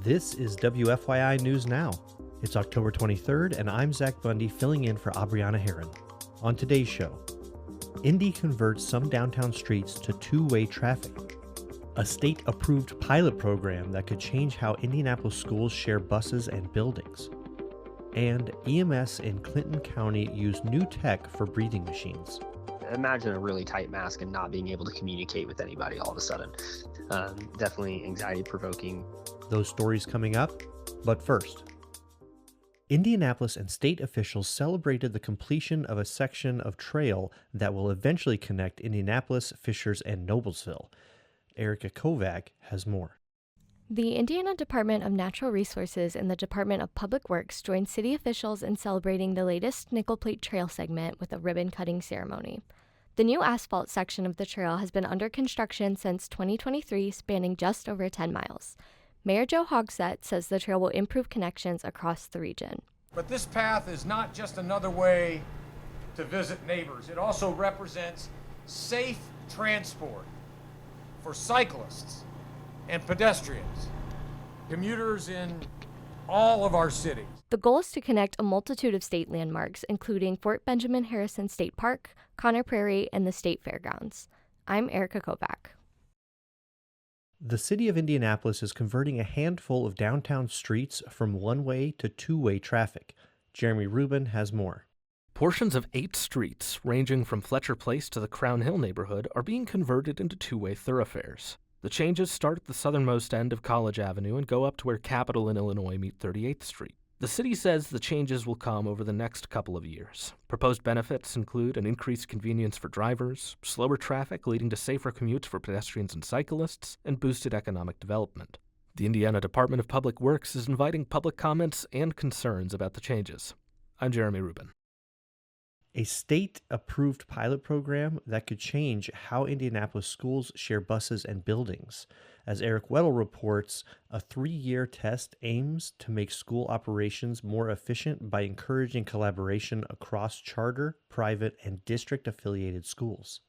This is WFYI News Now. It's October 23rd, and I'm Zach Bundy filling in for Abriana Herron. On today's show, Indy converts some downtown streets to two-way traffic. A state-approved pilot program that could change how Indianapolis schools share buses and buildings. And EMS in Clinton County use new tech for breathing machines. Imagine a really tight mask and not being able to communicate with anybody all of a sudden. Definitely anxiety-provoking. Those stories coming up, but first. Indianapolis and state officials celebrated the completion of a section of trail that will eventually connect Indianapolis, Fishers, and Noblesville. Erica Kovac has more. The Indiana Department of Natural Resources and the Department of Public Works joined city officials in celebrating the latest nickel plate trail segment with a ribbon-cutting ceremony. The new asphalt section of the trail has been under construction since 2023, spanning just over 10 miles. Mayor Joe Hogsett says the trail will improve connections across the region. But this path is not just another way to visit neighbors. It also represents safe transport for cyclists and pedestrians, commuters in all of our cities. The goal is to connect a multitude of state landmarks, including Fort Benjamin Harrison State Park, Conner Prairie, and the State Fairgrounds. I'm Erica Kovac. The City of Indianapolis is converting a handful of downtown streets from one-way to two-way traffic. Jeremy Rubin has more. Portions of 8 streets, ranging from Fletcher Place to the Crown Hill neighborhood, are being converted into two-way thoroughfares. The changes start at the southernmost end of College Avenue and go up to where Capitol and Illinois meet 38th Street. The city says the changes will come over the next couple of years. Proposed benefits include an increased convenience for drivers, slower traffic leading to safer commutes for pedestrians and cyclists, and boosted economic development. The Indiana Department of Public Works is inviting public comments and concerns about the changes. I'm Jeremy Rubin. A state-approved pilot program that could change how Indianapolis schools share buses and buildings. As Eric Weddle reports, a 3-year test aims to make school operations more efficient by encouraging collaboration across charter, private, and district-affiliated schools.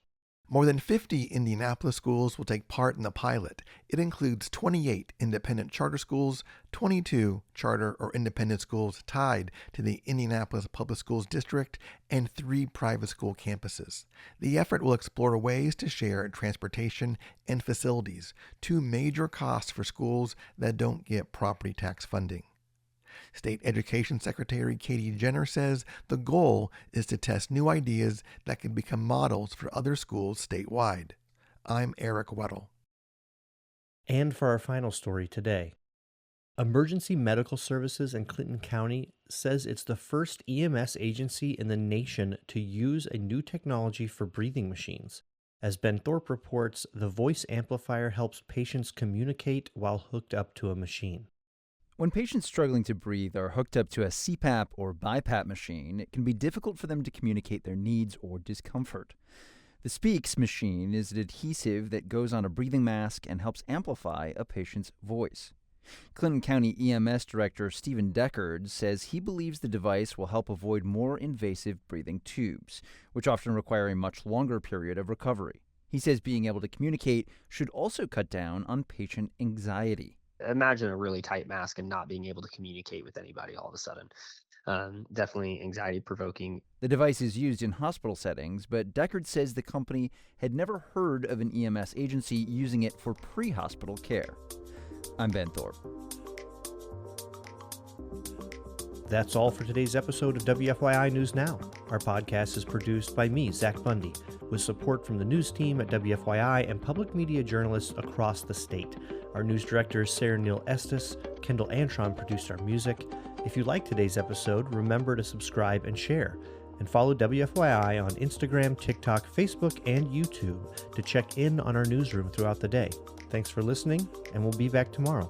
More than 50 Indianapolis schools will take part in the pilot. It includes 28 independent charter schools, 22 charter or independent schools tied to the Indianapolis Public Schools District, and 3 private school campuses. The effort will explore ways to share transportation and facilities, 2 major costs for schools that don't get property tax funding. State Education Secretary Katie Jenner says the goal is to test new ideas that can become models for other schools statewide. I'm Eric Weddle. And for our final story today, Emergency Medical Services in Clinton County says it's the first EMS agency in the nation to use a new technology for breathing machines. As Ben Thorpe reports, the voice amplifier helps patients communicate while hooked up to a machine. When patients struggling to breathe are hooked up to a CPAP or BiPAP machine, it can be difficult for them to communicate their needs or discomfort. The Speaks machine is an adhesive that goes on a breathing mask and helps amplify a patient's voice. Clinton County EMS Director Stephen Deckard says he believes the device will help avoid more invasive breathing tubes, which often require a much longer period of recovery. He says being able to communicate should also cut down on patient anxiety. Imagine a really tight mask and not being able to communicate with anybody all of a sudden. Definitely anxiety-provoking. The device is used in hospital settings, but Deckard says the company had never heard of an EMS agency using it for pre-hospital care. I'm Ben Thorpe. That's all for today's episode of WFYI News Now. Our podcast is produced by me, Zach Bundy, with support from the news team at WFYI and public media journalists across the state. Our news director is Sarah Neal-Estes. Kendall Antron produced our music. If you liked today's episode, remember to subscribe and share. And follow WFYI on Instagram, TikTok, Facebook, and YouTube to check in on our newsroom throughout the day. Thanks for listening, and we'll be back tomorrow.